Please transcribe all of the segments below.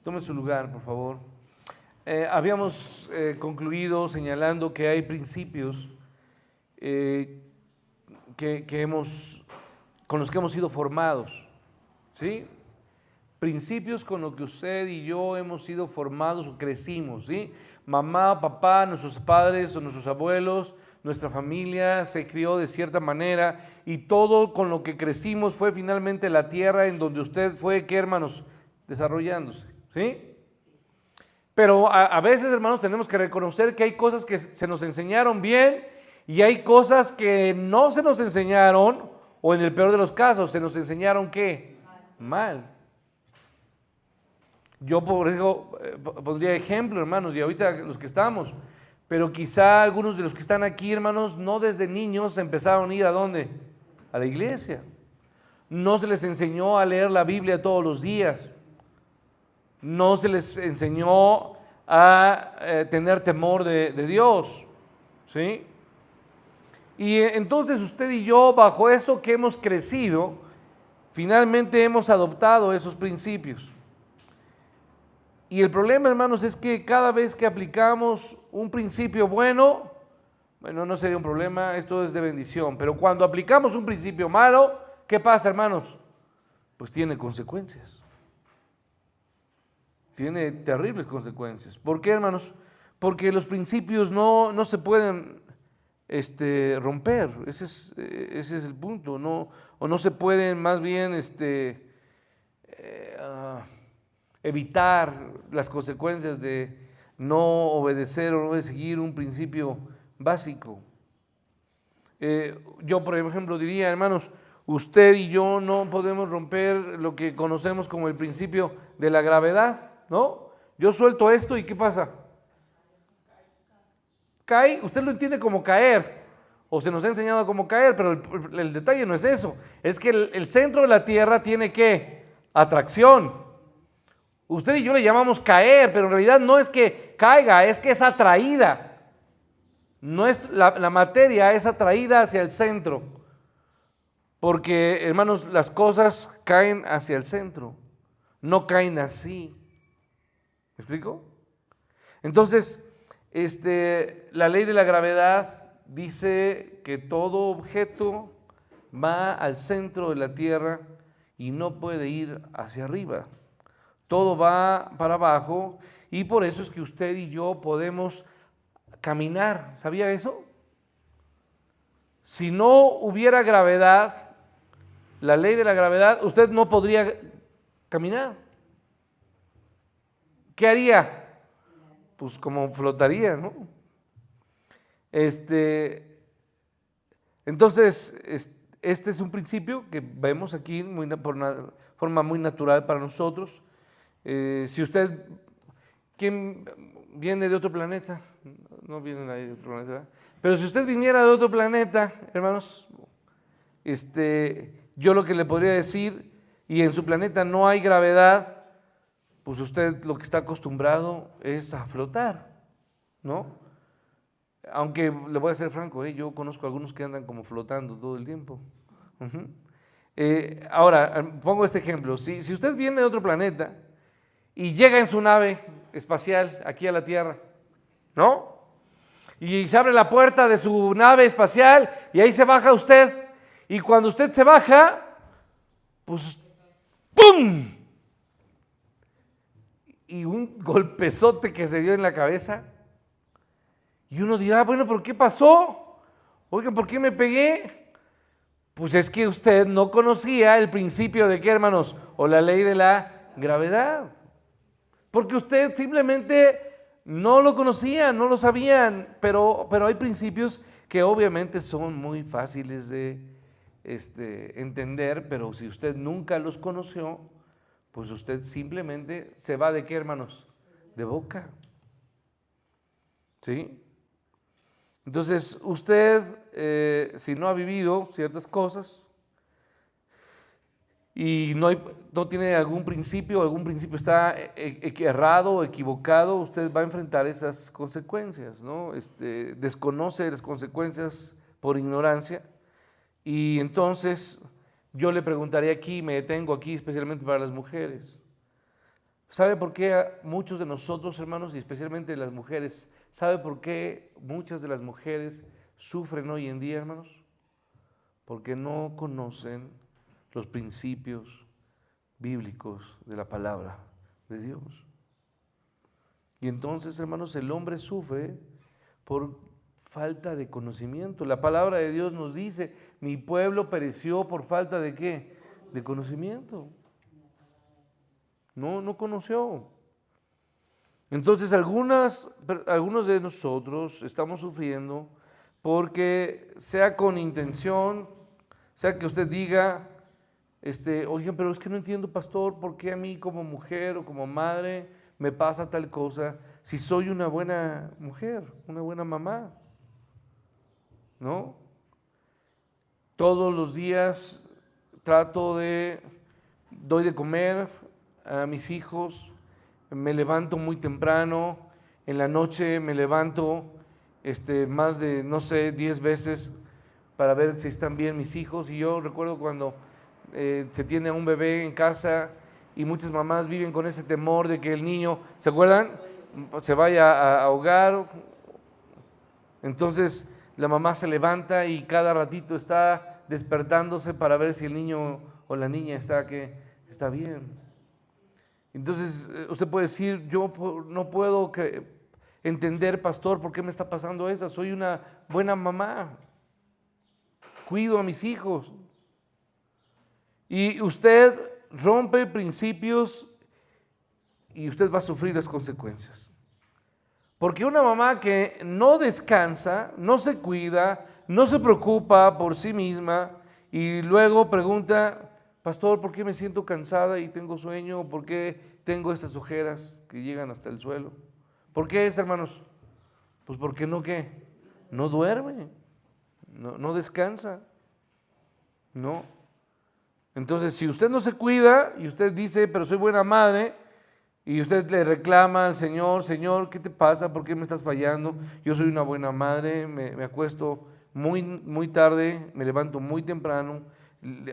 Tome su lugar, por favor. Habíamos concluido señalando que hay principios con los que hemos sido formados, ¿sí? Principios con los que usted y yo hemos sido formados o crecimos, ¿sí? Mamá, papá, nuestros padres o nuestros abuelos, nuestra familia se crió de cierta manera y todo con lo que crecimos fue finalmente la tierra en donde usted fue, ¿qué, hermanos? Desarrollándose, ¿sí? Pero a veces, hermanos, tenemos que reconocer que hay cosas que se nos enseñaron bien y hay cosas que no se nos enseñaron, o en el peor de los casos, se nos enseñaron ¿qué? Mal. Yo por eso pondría ejemplo, hermanos, y ahorita los que estamos, pero quizá algunos de los que están aquí, hermanos, no desde niños empezaron a ir ¿a dónde? A la iglesia. No se les enseñó a leer la Biblia todos los días. No se les enseñó a tener temor de Dios, ¿sí? Y entonces usted y yo, bajo eso que hemos crecido, finalmente hemos adoptado esos principios. Y el problema, hermanos, es que cada vez que aplicamos un principio bueno, no sería un problema, esto es de bendición, pero cuando aplicamos un principio malo, ¿qué pasa, hermanos? Pues tiene consecuencias. Tiene terribles consecuencias. ¿Por qué, hermanos? Porque los principios no se pueden romper. Ese es el punto. O no se pueden más bien evitar las consecuencias de no obedecer o no de seguir un principio básico. Yo, por ejemplo, diría, hermanos, usted y yo no podemos romper lo que conocemos como el principio de la gravedad, ¿no? Yo suelto esto y ¿qué pasa? Cae, usted lo entiende como caer, o se nos ha enseñado como caer, pero el detalle no es eso, es que el centro de la Tierra tiene ¿qué? Atracción. Usted y yo le llamamos caer, pero en realidad no es que caiga, es que es atraída. No es la materia es atraída hacia el centro, porque, hermanos, las cosas caen hacia el centro, no caen así. ¿Me explico? Entonces, la ley de la gravedad dice que todo objeto va al centro de la Tierra y no puede ir hacia arriba. Todo va para abajo y por eso es que usted y yo podemos caminar. ¿Sabía eso? Si no hubiera gravedad, la ley de la gravedad, usted no podría caminar. ¿Qué haría? Pues como flotaría, ¿no? Entonces, este es un principio que vemos aquí por una forma muy natural para nosotros. Si usted, ¿quién viene de otro planeta? No viene nadie de otro planeta, ¿verdad? Pero si usted viniera de otro planeta, hermanos, yo lo que le podría decir, y en su planeta no hay gravedad, pues usted lo que está acostumbrado es a flotar, ¿no? Aunque le voy a ser franco, yo conozco algunos que andan como flotando todo el tiempo. Uh-huh. Ahora, pongo este ejemplo. Si usted viene de otro planeta y llega en su nave espacial aquí a la Tierra, ¿no? Y se abre la puerta de su nave espacial y ahí se baja usted. Y cuando usted se baja, pues ¡pum! Y un golpezote que se dio en la cabeza. Y uno dirá, bueno, ¿por qué pasó? Oigan, ¿por qué me pegué? Pues es que usted no conocía el principio de qué, hermanos, o la ley de la gravedad. Porque usted simplemente no lo conocía, no lo sabían, pero hay principios que obviamente son muy fáciles de entender, pero si usted nunca los conoció, pues usted simplemente se va de qué, hermanos, de boca. ¿Sí? Entonces, usted, si no ha vivido ciertas cosas y no tiene algún principio está errado o equivocado, usted va a enfrentar esas consecuencias, ¿no? Desconoce las consecuencias por ignorancia y entonces yo le preguntaría aquí, me detengo aquí especialmente para las mujeres. ¿Sabe por qué muchos de nosotros, hermanos, y especialmente las mujeres, sabe por qué muchas de las mujeres sufren hoy en día, hermanos? Porque no conocen los principios bíblicos de la palabra de Dios. Y entonces, hermanos, el hombre sufre por falta de conocimiento. La palabra de Dios nos dice, mi pueblo pereció por falta de ¿qué? De conocimiento. No conoció. Entonces algunos de nosotros estamos sufriendo porque sea con intención, sea que usted diga, oigan, pero es que no entiendo, pastor, ¿por qué a mí como mujer o como madre me pasa tal cosa si soy una buena mujer, una buena mamá? ¿No? Todos los días doy de comer a mis hijos, me levanto muy temprano, en la noche me levanto más de, 10 veces para ver si están bien mis hijos. Y yo recuerdo cuando se tiene a un bebé en casa y muchas mamás viven con ese temor de que el niño, ¿se acuerdan? Se vaya a ahogar. Entonces la mamá se levanta y cada ratito está despertándose para ver si el niño o la niña está bien. Entonces usted puede decir, yo no puedo entender, pastor, por qué me está pasando esto. Soy una buena mamá, cuido a mis hijos. Y usted rompe principios y usted va a sufrir las consecuencias. Porque una mamá que no descansa, no se cuida, no se preocupa por sí misma y luego pregunta, pastor, ¿por qué me siento cansada y tengo sueño? ¿Por qué tengo estas ojeras que llegan hasta el suelo? ¿Por qué es, hermanos? Pues porque no duerme, no descansa, ¿no? Entonces, si usted no se cuida y usted dice, pero soy buena madre, y usted le reclama al Señor, Señor, ¿qué te pasa? ¿Por qué me estás fallando? Yo soy una buena madre, me acuesto muy tarde, me levanto muy temprano,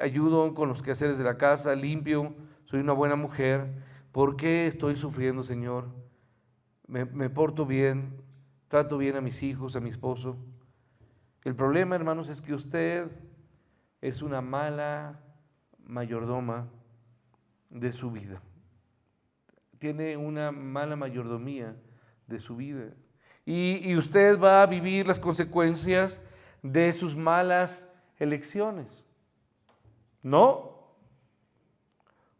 ayudo con los quehaceres de la casa, limpio, soy una buena mujer. ¿Por qué estoy sufriendo, Señor? Me porto bien, trato bien a mis hijos, a mi esposo. El problema, hermanos, es que usted es una mala mayordoma de su vida. Tiene una mala mayordomía de su vida. Y usted va a vivir las consecuencias de sus malas elecciones. ¿No?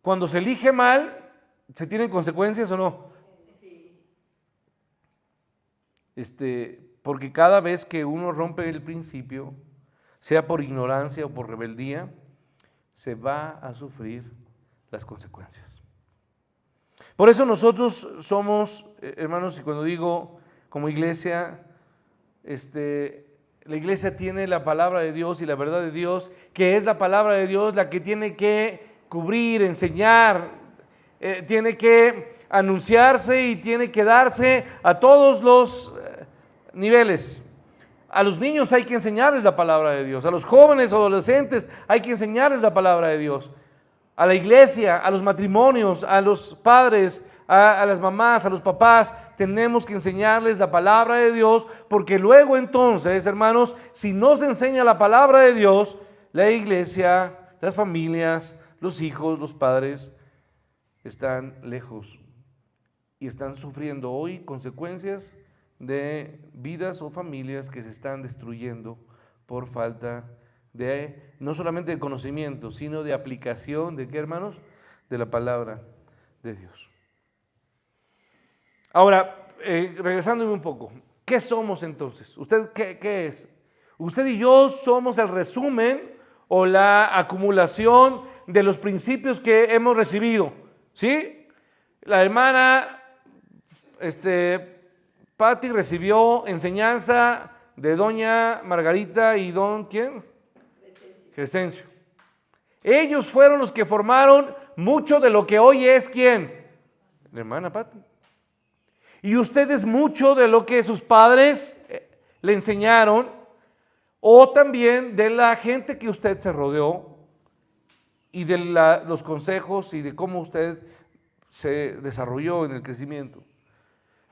Cuando se elige mal, ¿se tienen consecuencias o no? Porque cada vez que uno rompe el principio, sea por ignorancia o por rebeldía, se va a sufrir las consecuencias. Por eso nosotros somos, hermanos, y cuando digo como iglesia, la iglesia tiene la palabra de Dios y la verdad de Dios, que es la palabra de Dios la que tiene que cubrir, enseñar, tiene que anunciarse y tiene que darse a todos los niveles. A los niños hay que enseñarles la palabra de Dios, a los jóvenes, adolescentes hay que enseñarles la palabra de Dios, a la iglesia, a los matrimonios, a los padres, a las mamás, a los papás, tenemos que enseñarles la palabra de Dios, porque luego entonces, hermanos, si no se enseña la palabra de Dios, la iglesia, las familias, los hijos, los padres, están lejos y están sufriendo hoy consecuencias de vidas o familias que se están destruyendo por falta de, no solamente de conocimiento, sino de aplicación, ¿de qué, hermanos? De la palabra de Dios. Ahora, regresándome un poco, ¿qué somos entonces? ¿Usted qué es? Usted y yo somos el resumen o la acumulación de los principios que hemos recibido, ¿sí? La hermana Patti recibió enseñanza de doña Margarita y don ¿quién? Crescencio. Ellos fueron los que formaron mucho de lo que hoy es ¿quién? La hermana Patti. Y usted es mucho de lo que sus padres le enseñaron, o también de la gente que usted se rodeó y de los consejos y de cómo usted se desarrolló en el crecimiento.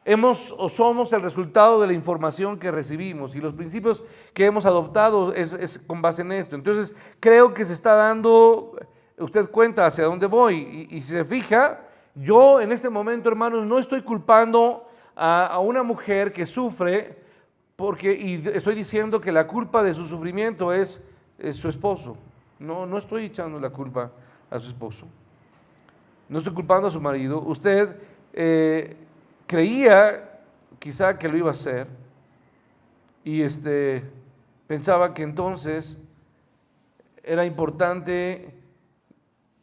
Hemos o somos el resultado de la información que recibimos y los principios que hemos adoptado es con base en esto. Entonces, creo que se está dando, usted cuenta hacia dónde voy y si se fija, yo en este momento, hermanos, no estoy culpando a una mujer que sufre y estoy diciendo que la culpa de su sufrimiento es su esposo. No estoy echando la culpa a su esposo. No estoy culpando a su marido. Usted creía quizá que lo iba a hacer y pensaba que entonces era importante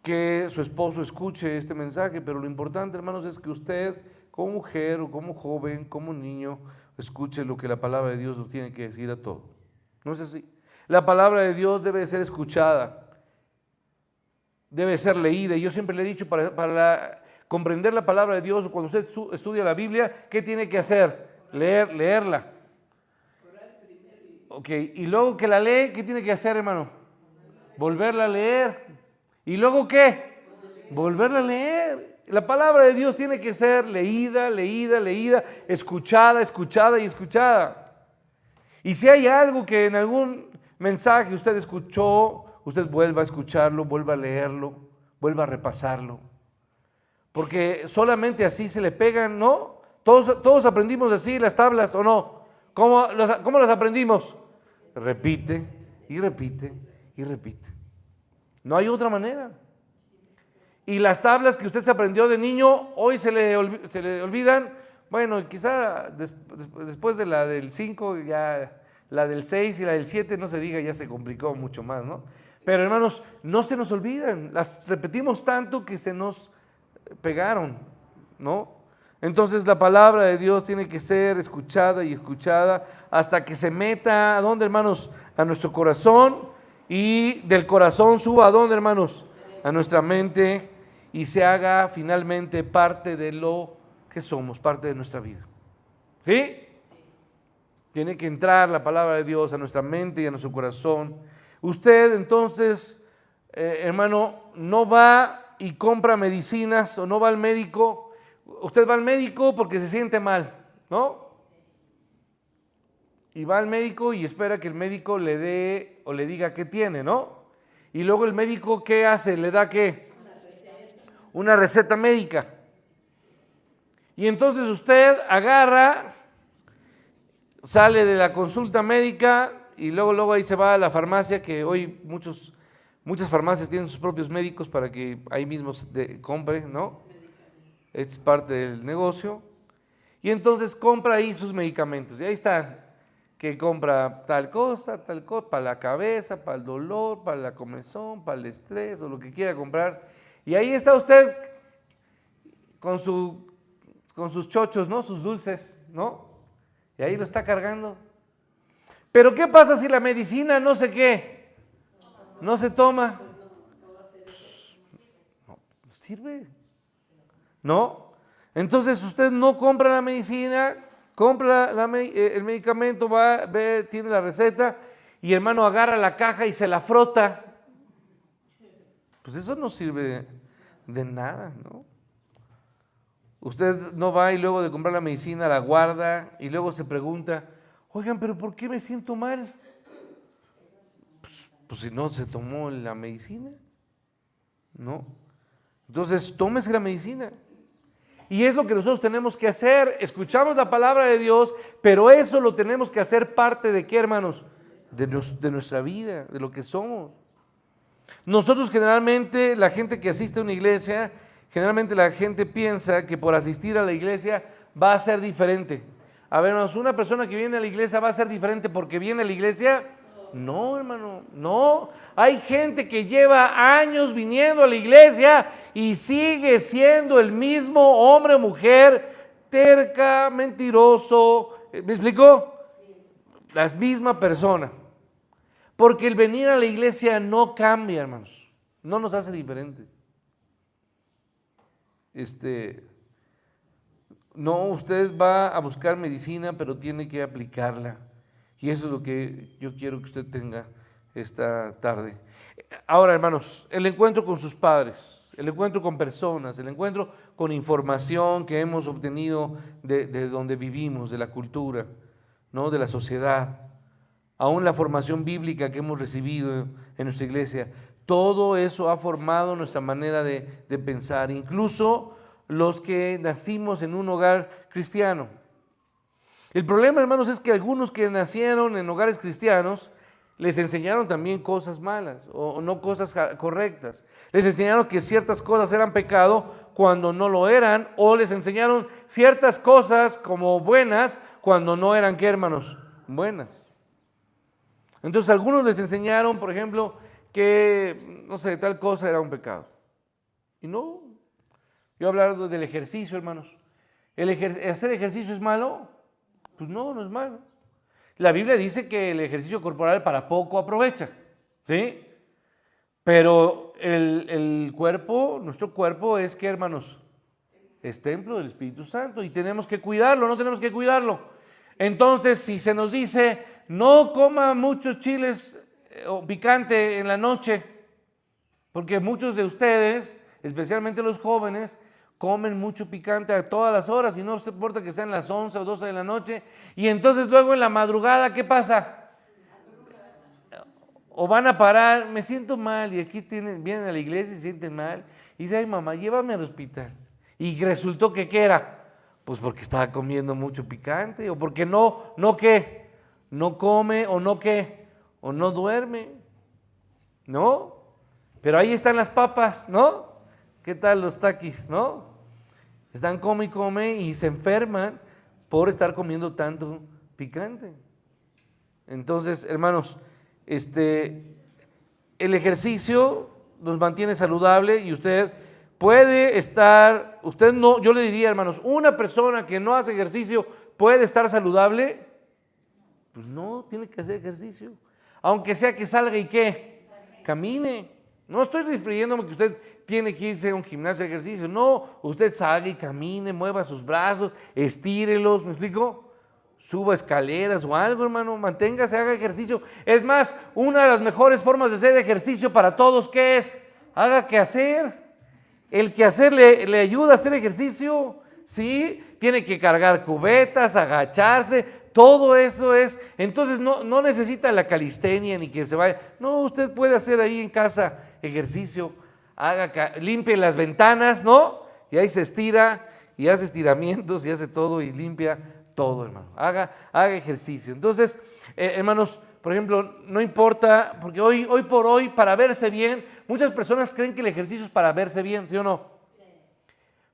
que su esposo escuche este mensaje, pero lo importante, hermanos, es que usted como mujer o como joven, como niño, escuche lo que la palabra de Dios nos tiene que decir a todos. ¿No es así? La palabra de Dios debe ser escuchada, debe ser leída. Y yo siempre le he dicho, para comprender la palabra de Dios, cuando usted estudia la Biblia, ¿qué tiene que hacer? Leerla. Ok, y luego que la lee, ¿qué tiene que hacer, hermano? Volverla a leer. ¿Y luego qué? Volverla a leer. La palabra de Dios tiene que ser leída, escuchada y escuchada. Y si hay algo que en algún mensaje usted escuchó, usted vuelva a escucharlo, vuelva a leerlo, vuelva a repasarlo. Porque solamente así se le pegan, ¿no? Todos aprendimos así las tablas, ¿o no? ¿Cómo las aprendimos? Repite y repite y repite. No hay otra manera. Y las tablas que usted se aprendió de niño, hoy se le olvidan. Bueno, quizá después de la del 5, ya la del 6 y la del 7, no se diga, ya se complicó mucho más, ¿no? Pero hermanos, no se nos olvidan. Las repetimos tanto que se nos pegaron, ¿no? Entonces la palabra de Dios tiene que ser escuchada y escuchada hasta que se meta, ¿a dónde, hermanos? A nuestro corazón, y del corazón suba, ¿a dónde, hermanos? A nuestra mente, y se haga finalmente parte de lo que somos, parte de nuestra vida. ¿Sí? Tiene que entrar la palabra de Dios a nuestra mente y a nuestro corazón. Usted entonces, hermano, no va y compra medicinas o no va al médico. Usted va al médico porque se siente mal, ¿no? Y va al médico y espera que el médico le dé o le diga qué tiene, ¿no? Y luego el médico, ¿qué hace? ¿Le da qué? Una receta médica. Y entonces usted agarra, sale de la consulta médica y luego ahí se va a la farmacia, que hoy muchas farmacias tienen sus propios médicos para que ahí mismo compre, ¿no? Es parte del negocio. Y entonces compra ahí sus medicamentos. Y ahí está, que compra tal cosa, para la cabeza, para el dolor, para la comezón, para el estrés o lo que quiera comprar. Y ahí está usted con sus chochos, ¿no? Sus dulces, ¿no? Y ahí lo está cargando. Pero ¿qué pasa si la medicina no sé qué? No se toma. Pues, no sirve. ¿No? Entonces usted no compra la medicina, compra el medicamento, tiene la receta y hermano agarra la caja y se la frota. Pues eso no sirve de nada, ¿no? Usted no va y luego de comprar la medicina la guarda y luego se pregunta, oigan, pero ¿por qué me siento mal? Pues si no se tomó la medicina, ¿no? Entonces tómese la medicina. Y es lo que nosotros tenemos que hacer. Escuchamos la palabra de Dios, pero eso lo tenemos que hacer parte de ¿qué, hermanos? De nuestra vida, de lo que somos. Nosotros generalmente, la gente que asiste a una iglesia, generalmente la gente piensa que por asistir a la iglesia va a ser diferente. A ver, hermanos, una persona que viene a la iglesia va a ser diferente porque viene a la iglesia. No, hermano, no. Hay gente que lleva años viniendo a la iglesia y sigue siendo el mismo hombre o mujer, terca, mentiroso. ¿Me explico? La misma persona. Porque el venir a la iglesia no cambia, hermanos. No nos hace diferentes. No, usted va a buscar medicina, pero tiene que aplicarla. Y eso es lo que yo quiero que usted tenga esta tarde. Ahora, hermanos, el encuentro con sus padres. el encuentro con personas, el encuentro con información que hemos obtenido de donde vivimos, de la cultura, ¿no? De la sociedad, aún la formación bíblica que hemos recibido en nuestra iglesia. Todo eso ha formado nuestra manera de pensar, incluso los que nacimos en un hogar cristiano. El problema, hermanos, es que algunos que nacieron en hogares cristianos les enseñaron también cosas malas o no cosas correctas. Les enseñaron que ciertas cosas eran pecado cuando no lo eran, o les enseñaron ciertas cosas como buenas cuando no eran, ¿qué, hermanos? Buenas. Entonces algunos les enseñaron, por ejemplo, que, no sé, tal cosa era un pecado. Y no. Yo hablar del ejercicio, hermanos. ¿Hacer ejercicio es malo? Pues no, no es malo. La Biblia dice que el ejercicio corporal para poco aprovecha, ¿sí? Pero el cuerpo, nuestro cuerpo es, ¿qué, hermanos? Es templo del Espíritu Santo y tenemos que cuidarlo, no tenemos que cuidarlo. Entonces, si se nos dice, no coma muchos chiles o picante en la noche, porque muchos de ustedes, especialmente los jóvenes, comen mucho picante a todas las horas y no se importa que sean las 11 o 12 de la noche. Y entonces luego en la madrugada, ¿qué pasa? O van a parar, me siento mal, y aquí vienen a la iglesia y se sienten mal. Y dicen, ay mamá, llévame al hospital. Y resultó que, ¿qué era? Pues porque estaba comiendo mucho picante, o porque no ¿qué? No come, o no ¿qué? O no duerme, ¿no? Pero ahí están las papas, ¿no? ¿Qué tal los taquis, no? Están come y come y se enferman por estar comiendo tanto picante. Entonces, hermanos, el ejercicio nos mantiene saludable y usted puede estar, usted no, yo le diría, hermanos, una persona que no hace ejercicio puede estar saludable. Pues no, tiene que hacer ejercicio. Aunque sea que salga y ¿qué? Camine. No estoy refiriéndome que usted tiene que irse a un gimnasio de ejercicio. No, usted salga y camine, mueva sus brazos, estírelos, ¿me explico? Suba escaleras o algo, hermano, manténgase, haga ejercicio. Es más, una de las mejores formas de hacer ejercicio para todos, ¿qué es? Haga quehacer. El quehacer le ayuda a hacer ejercicio, ¿sí? Tiene que cargar cubetas, agacharse, todo eso es. Entonces no necesita la calistenia ni que se vaya. No, usted puede hacer ahí en casa ejercicio, limpie las ventanas, ¿no? Y ahí se estira y hace estiramientos y hace todo y limpia todo, hermano. Haga ejercicio. Entonces, hermanos, por ejemplo, no importa, porque hoy por hoy, para verse bien, muchas personas creen que el ejercicio es para verse bien, ¿sí o no? Sí.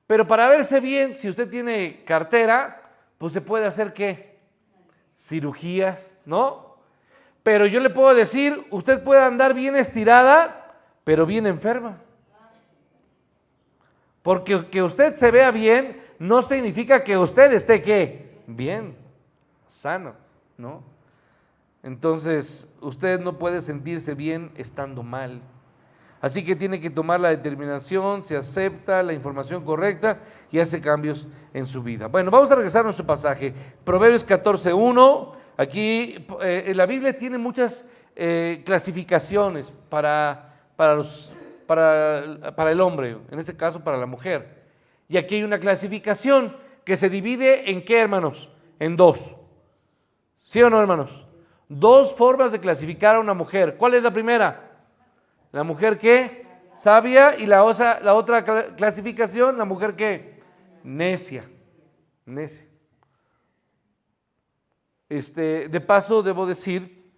Pero para verse bien, si usted tiene cartera, pues se puede hacer ¿qué? Cirugías, ¿no? Pero yo le puedo decir, usted puede andar bien estirada, pero bien enferma. Porque que usted se vea bien no significa que usted esté ¿qué? Bien, sano, ¿no? Entonces, usted no puede sentirse bien estando mal. Así que tiene que tomar la determinación, se acepta la información correcta y hace cambios en su vida. Bueno, vamos a regresar a nuestro pasaje. Proverbios 14:1. Aquí la Biblia tiene muchas clasificaciones para el hombre, en este caso para la mujer. Y aquí hay una clasificación que se divide en ¿qué, hermanos? En dos. ¿Sí o no, hermanos? Dos formas de clasificar a una mujer. ¿Cuál es la primera? La mujer ¿qué? Sabia. Y la otra clasificación, la mujer ¿qué? Necia. Necia. De paso, debo decir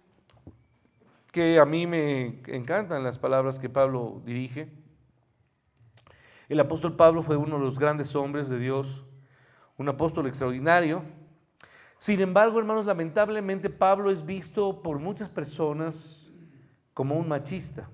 que a mí me encantan las palabras que Pablo dirige. El apóstol Pablo fue uno de los grandes hombres de Dios, un apóstol extraordinario. Sin embargo, hermanos, lamentablemente Pablo es visto por muchas personas como un machista.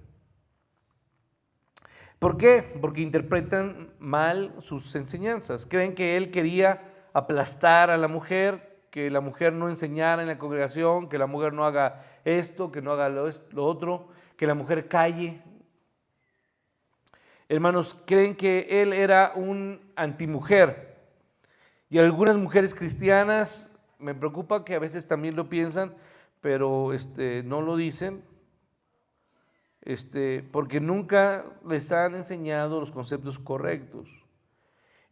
¿Por qué? Porque interpretan mal sus enseñanzas. Creen que él quería aplastar a la mujer, que la mujer no enseñara en la congregación, que la mujer no haga esto, que no haga lo otro, que la mujer calle. Hermanos, creen que él era un antimujer. Y algunas mujeres cristianas, me preocupa que a veces también lo piensan, pero no lo dicen. porque nunca les han enseñado los conceptos correctos.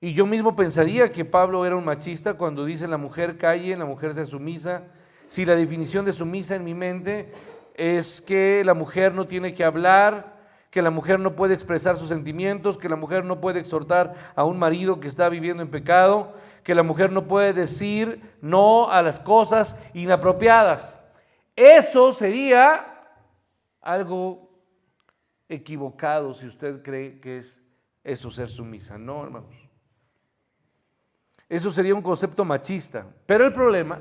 Y yo mismo pensaría que Pablo era un machista cuando dice la mujer calle, la mujer sea sumisa. Si la definición de sumisa en mi mente es que la mujer no tiene que hablar, que la mujer no puede expresar sus sentimientos, que la mujer no puede exhortar a un marido que está viviendo en pecado, que la mujer no puede decir no a las cosas inapropiadas. Eso sería algo equivocado si usted cree que es eso ser sumisa. No, hermanos. Eso sería un concepto machista. Pero el problema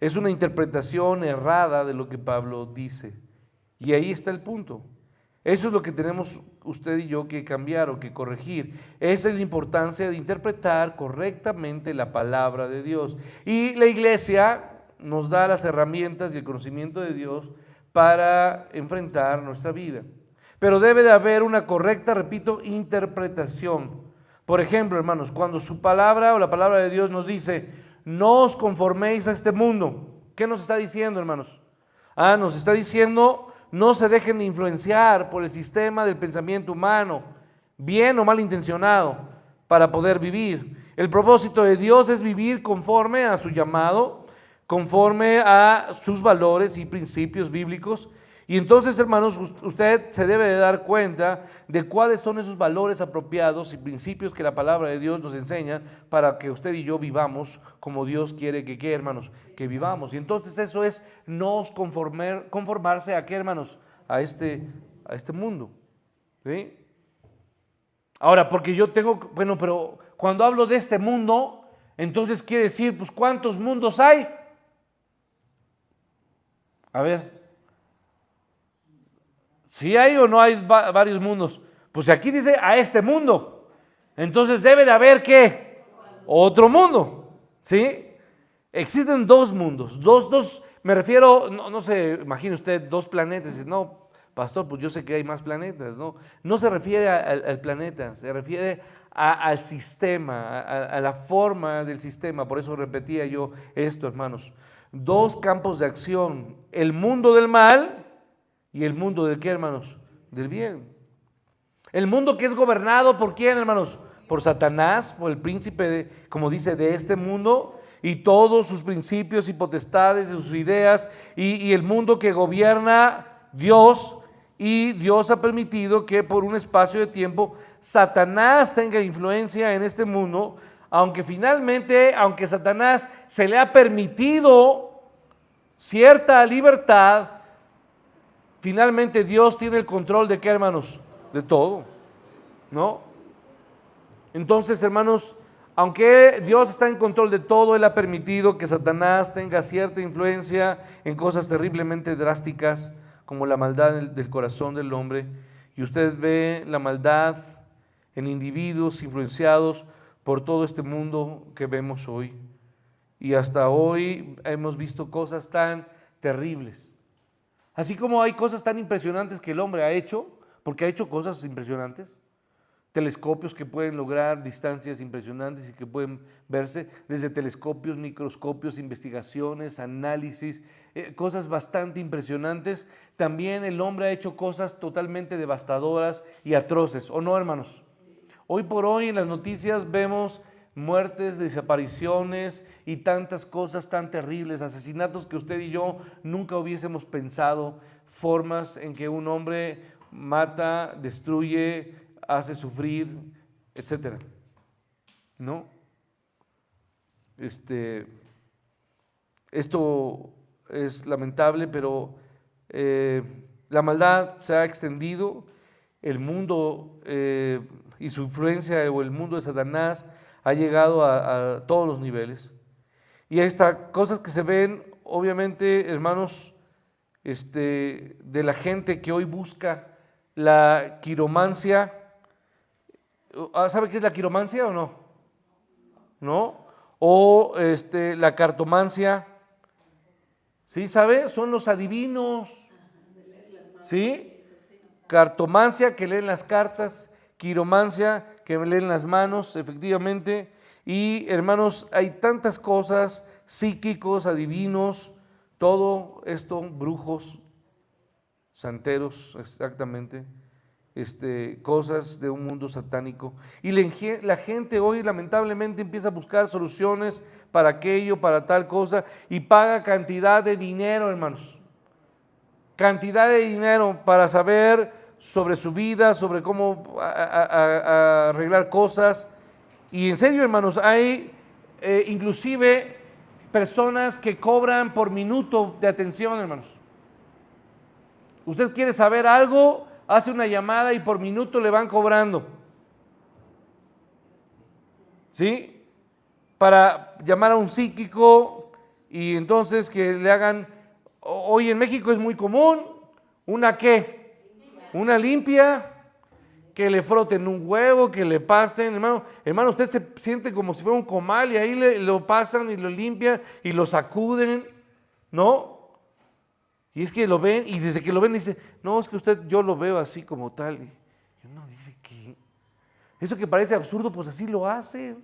es una interpretación errada de lo que Pablo dice. Y ahí está el punto. Eso es lo que tenemos usted y yo que cambiar o que corregir. Esa es la importancia de interpretar correctamente la palabra de Dios. Y la iglesia nos da las herramientas y el conocimiento de Dios para enfrentar nuestra vida. Pero debe de haber una correcta, repito, interpretación. Por ejemplo, hermanos, cuando su palabra o la palabra de Dios nos dice, no os conforméis a este mundo, ¿qué nos está diciendo, hermanos? Nos está diciendo, no se dejen de influenciar por el sistema del pensamiento humano, bien o mal intencionado, para poder vivir. El propósito de Dios es vivir conforme a su llamado, conforme a sus valores y principios bíblicos. Y entonces, hermanos, usted se debe de dar cuenta de cuáles son esos valores apropiados y principios que la palabra de Dios nos enseña para que usted y yo vivamos como Dios quiere que hermanos, que vivamos. Y entonces eso es no conformarse a qué, hermanos, a este mundo. ¿Sí? Ahora, porque yo tengo, bueno, pero cuando hablo de este mundo, entonces quiere decir, pues, ¿cuántos mundos hay? A ver. ¿Sí hay o no hay varios mundos? Pues aquí dice a este mundo. Entonces debe de haber ¿qué? Otro mundo. ¿Sí? Existen dos mundos. Me refiero, no se imagine usted dos planetas. No, pastor, pues yo sé que hay más planetas. No se refiere al planeta, se refiere al sistema, a la forma del sistema. Por eso repetía yo esto, hermanos. Dos campos de acción. El mundo del mal. ¿Y el mundo de qué, hermanos? Del bien. El mundo que es gobernado ¿por quién, hermanos? Por Satanás, por el príncipe, como dice, de este mundo y todos sus principios y potestades, sus ideas, y el mundo que gobierna Dios, y Dios ha permitido que por un espacio de tiempo Satanás tenga influencia en este mundo, aunque Satanás se le ha permitido cierta libertad. Finalmente Dios tiene el control de qué, hermanos, de todo, ¿no? Entonces, hermanos, aunque Dios está en control de todo, Él ha permitido que Satanás tenga cierta influencia en cosas terriblemente drásticas como la maldad del corazón del hombre. Y usted ve la maldad en individuos influenciados por todo este mundo que vemos hoy. Y hasta hoy hemos visto cosas tan terribles. Así como hay cosas tan impresionantes que el hombre ha hecho, porque ha hecho cosas impresionantes, telescopios que pueden lograr distancias impresionantes y que pueden verse desde telescopios, microscopios, investigaciones, análisis, cosas bastante impresionantes. También el hombre ha hecho cosas totalmente devastadoras y atroces, ¿o no, hermanos? Hoy por hoy en las noticias vemos muertes, desapariciones y tantas cosas tan terribles, asesinatos que usted y yo nunca hubiésemos pensado, formas en que un hombre mata, destruye, hace sufrir, etcétera. ¿No? Esto es lamentable, pero la maldad se ha extendido, el mundo y su influencia o el mundo de Satanás ha llegado a todos los niveles. Y hay cosas que se ven, obviamente, hermanos, de la gente que hoy busca la quiromancia. ¿Sabe qué es la quiromancia o no? ¿No? O la cartomancia. ¿Sí sabe? Son los adivinos. ¿Sí? Cartomancia, que leen las cartas. Quiromancia, que leen las manos, efectivamente. Y hermanos, hay tantas cosas, psíquicos, adivinos, todo esto, brujos, santeros, exactamente, cosas de un mundo satánico. Y la gente hoy lamentablemente empieza a buscar soluciones para aquello, para tal cosa, y paga cantidad de dinero, hermanos. Cantidad de dinero para saber sobre su vida, sobre cómo arreglar cosas. Y en serio, hermanos, hay inclusive personas que cobran por minuto de atención, hermanos. Usted quiere saber algo, hace una llamada y por minuto le van cobrando. ¿Sí? Para llamar a un psíquico y entonces que le hagan, hoy en México es muy común, ¿una qué? Una limpia, que le froten un huevo, que le pasen, hermano, usted se siente como si fuera un comal y ahí lo pasan y lo limpian y lo sacuden, ¿no? Y es que lo ven, y desde que lo ven dice, no, es que yo lo veo así como tal. Y uno dice que eso que parece absurdo, pues así lo hacen,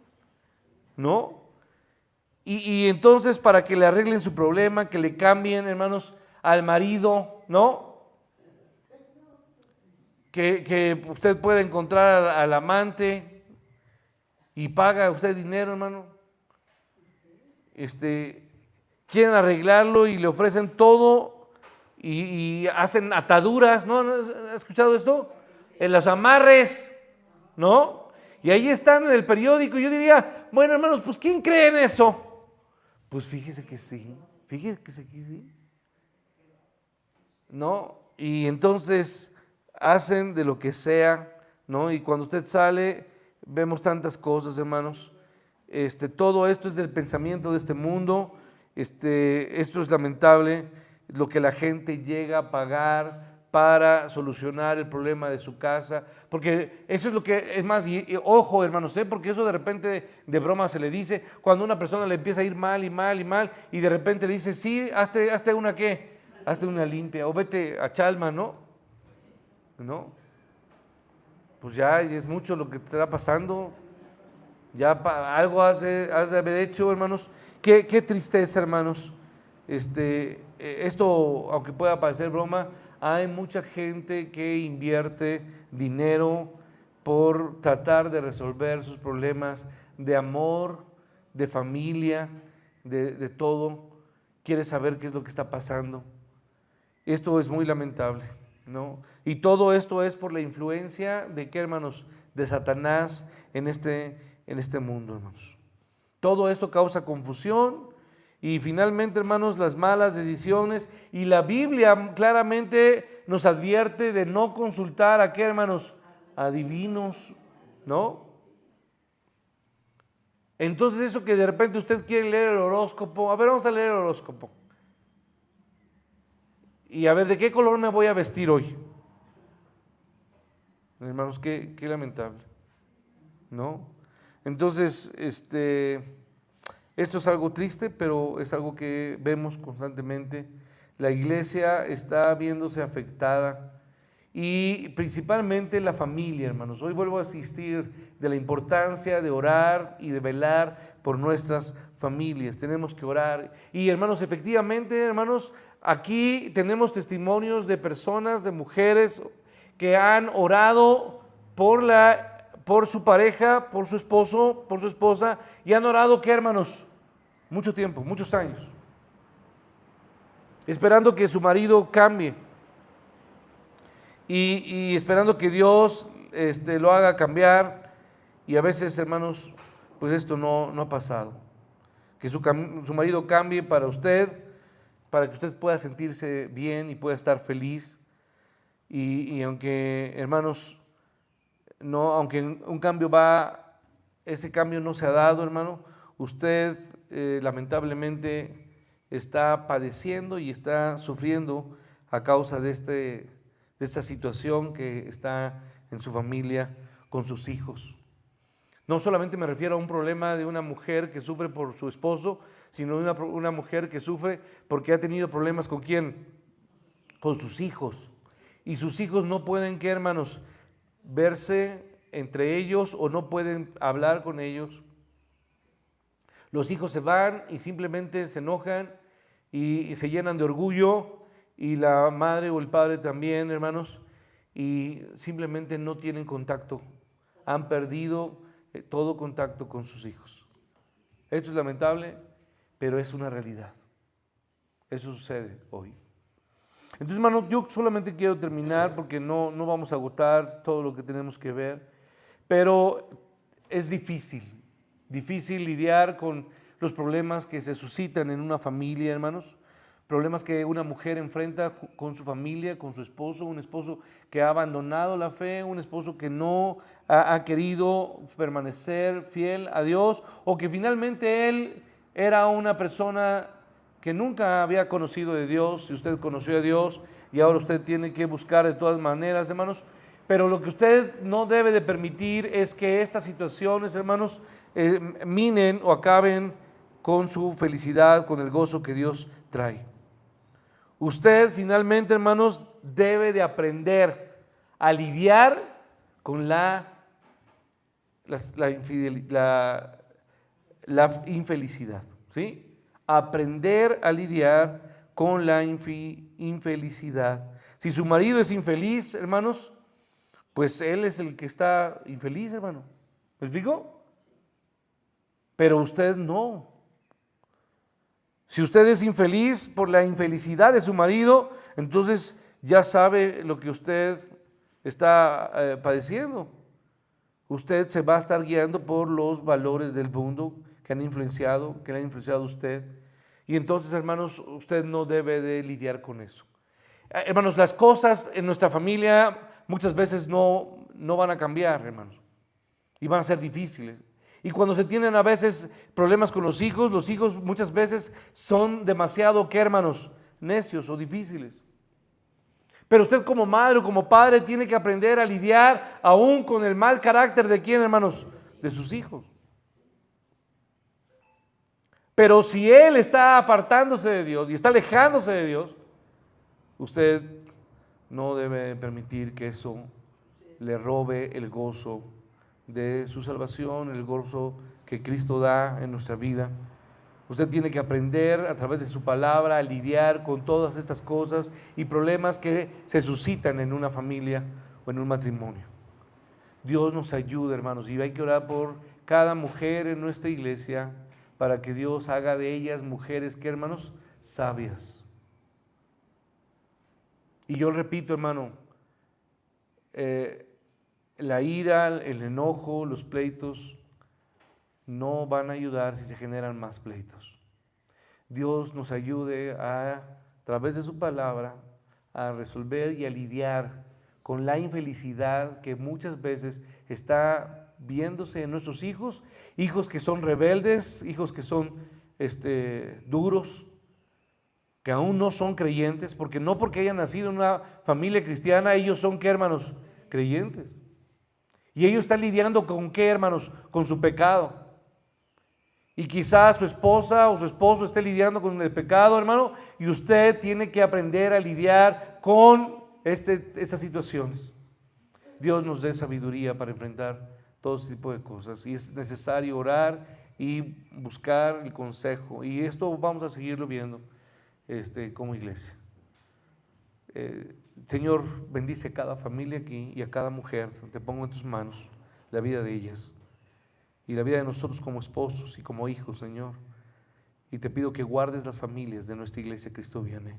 ¿no? Y entonces para que le arreglen su problema, que le cambien, hermanos, al marido, ¿no? Que usted pueda encontrar al amante y paga usted dinero, hermano. Quieren arreglarlo y le ofrecen todo. Y hacen ataduras, ¿no? ¿Has escuchado esto? En los amarres, ¿no? Y ahí están en el periódico. Yo diría, bueno, hermanos, pues ¿quién cree en eso? Pues fíjese que sí, ¿no? Y entonces hacen de lo que sea, ¿no? Y cuando usted sale, vemos tantas cosas, hermanos. Todo esto es del pensamiento de este mundo. Esto es lamentable. Lo que la gente llega a pagar para solucionar el problema de su casa, porque eso es lo que es más, y ojo hermanos, porque eso de repente de broma se le dice, cuando una persona le empieza a ir mal y mal y mal, y de repente le dice, sí, hazte una ¿qué? Hazte una limpia, o vete a Chalma, ¿no? ¿No? Pues ya es mucho lo que te está pasando, ya algo has de haber hecho, hermanos. Qué tristeza, hermanos. Esto, aunque pueda parecer broma, hay mucha gente que invierte dinero por tratar de resolver sus problemas de amor, de familia, de todo. Quiere saber qué es lo que está pasando. Esto es muy lamentable, ¿no? Y todo esto es por la influencia de ¿qué, hermanos? De Satanás en este mundo, hermanos. Todo esto causa confusión. Y finalmente, hermanos, las malas decisiones, y la Biblia claramente nos advierte de no consultar a qué, hermanos, a divinos, ¿no? Entonces eso que de repente usted quiere leer el horóscopo, a ver, vamos a leer el horóscopo. Y a ver, ¿de qué color me voy a vestir hoy? Hermanos, qué lamentable, ¿no? Entonces, esto es algo triste, pero es algo que vemos constantemente. La iglesia está viéndose afectada y principalmente la familia, hermanos. Hoy vuelvo a insistir de la importancia de orar y de velar por nuestras familias. Tenemos que orar. Y hermanos, efectivamente, hermanos, aquí tenemos testimonios de personas, de mujeres que han orado por su pareja, por su esposo, por su esposa, y han orado, ¿qué, hermanos? Mucho tiempo, muchos años, esperando que su marido cambie y esperando que Dios lo haga cambiar, y a veces, hermanos, pues esto no ha pasado. Que su marido cambie para usted, para que usted pueda sentirse bien y pueda estar feliz, y aunque, hermanos, aunque un cambio ese cambio no se ha dado, hermano, usted lamentablemente está padeciendo y está sufriendo a causa de esta situación que está en su familia con sus hijos. No solamente me refiero a un problema de una mujer que sufre por su esposo, sino de una mujer que sufre porque ha tenido problemas ¿con quién? Con sus hijos. Y sus hijos no pueden, ¿qué, hermanos? Verse entre ellos o no pueden hablar con ellos. Los hijos se van y simplemente se enojan y se llenan de orgullo y la madre o el padre también, hermanos, y simplemente no tienen contacto, han perdido todo contacto con sus hijos. Esto es lamentable, pero es una realidad. Eso sucede hoy. Entonces, hermanos, yo solamente quiero terminar porque no vamos a agotar todo lo que tenemos que ver, pero es difícil lidiar con los problemas que se suscitan en una familia, hermanos, problemas que una mujer enfrenta con su familia, con su esposo, un esposo que ha abandonado la fe, un esposo que no ha querido permanecer fiel a Dios, o que finalmente él era una persona que nunca había conocido de Dios, y usted conoció a Dios, y ahora usted tiene que buscar de todas maneras, hermanos. Pero lo que usted no debe de permitir es que estas situaciones, hermanos, minen o acaben con su felicidad, con el gozo que Dios trae. Usted finalmente, hermanos, debe de aprender a lidiar con la infelicidad, ¿sí? Aprender a lidiar con la infelicidad. Si su marido es infeliz, hermanos, pues él es el que está infeliz, hermano. ¿Me explico? Pero usted no. Si usted es infeliz por la infelicidad de su marido, entonces ya sabe lo que usted está padeciendo. Usted se va a estar guiando por los valores del mundo que le han influenciado a usted. Y entonces, hermanos, usted no debe de lidiar con eso. Hermanos, las cosas en nuestra familia muchas veces no van a cambiar, hermanos, y van a ser difíciles. Y cuando se tienen a veces problemas con los hijos muchas veces son demasiado, ¿qué, hermanos? Necios o difíciles. Pero usted como madre o como padre tiene que aprender a lidiar aún con el mal carácter ¿de quién, hermanos? De sus hijos. Pero si él está apartándose de Dios y está alejándose de Dios, usted no debe permitir que eso le robe el gozo de su salvación, el gozo que Cristo da en nuestra vida. Usted tiene que aprender a través de su palabra a lidiar con todas estas cosas y problemas que se suscitan en una familia o en un matrimonio. Dios nos ayude, hermanos, y hay que orar por cada mujer en nuestra iglesia para que Dios haga de ellas mujeres, ¿qué, hermanos? Sabias. Y yo repito, hermano, la ira, el enojo, los pleitos no van a ayudar si se generan más pleitos. Dios nos ayude a través de su palabra a resolver y a lidiar con la infelicidad que muchas veces está viéndose en nuestros hijos, hijos que son rebeldes, hijos que son duros, que aún no son creyentes, porque no porque hayan nacido en una familia cristiana, ellos son, ¿qué, hermanos? Creyentes. Y ellos están lidiando con, ¿qué, hermanos? Con su pecado. Y quizás su esposa o su esposo esté lidiando con el pecado, hermano, y usted tiene que aprender a lidiar con estas situaciones. Dios nos dé sabiduría para enfrentar todo ese tipo de cosas, y es necesario orar y buscar el consejo, y esto vamos a seguirlo viendo como iglesia. Señor, bendice cada familia aquí y a cada mujer. Te pongo en tus manos la vida de ellas y la vida de nosotros como esposos y como hijos, Señor. Y te pido que guardes las familias de nuestra iglesia Cristo Viene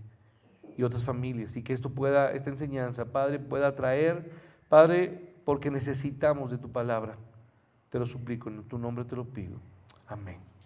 y otras familias, y que esta enseñanza, Padre, pueda traer, Padre, porque necesitamos de tu palabra. Te lo suplico, en tu nombre te lo pido. Amén.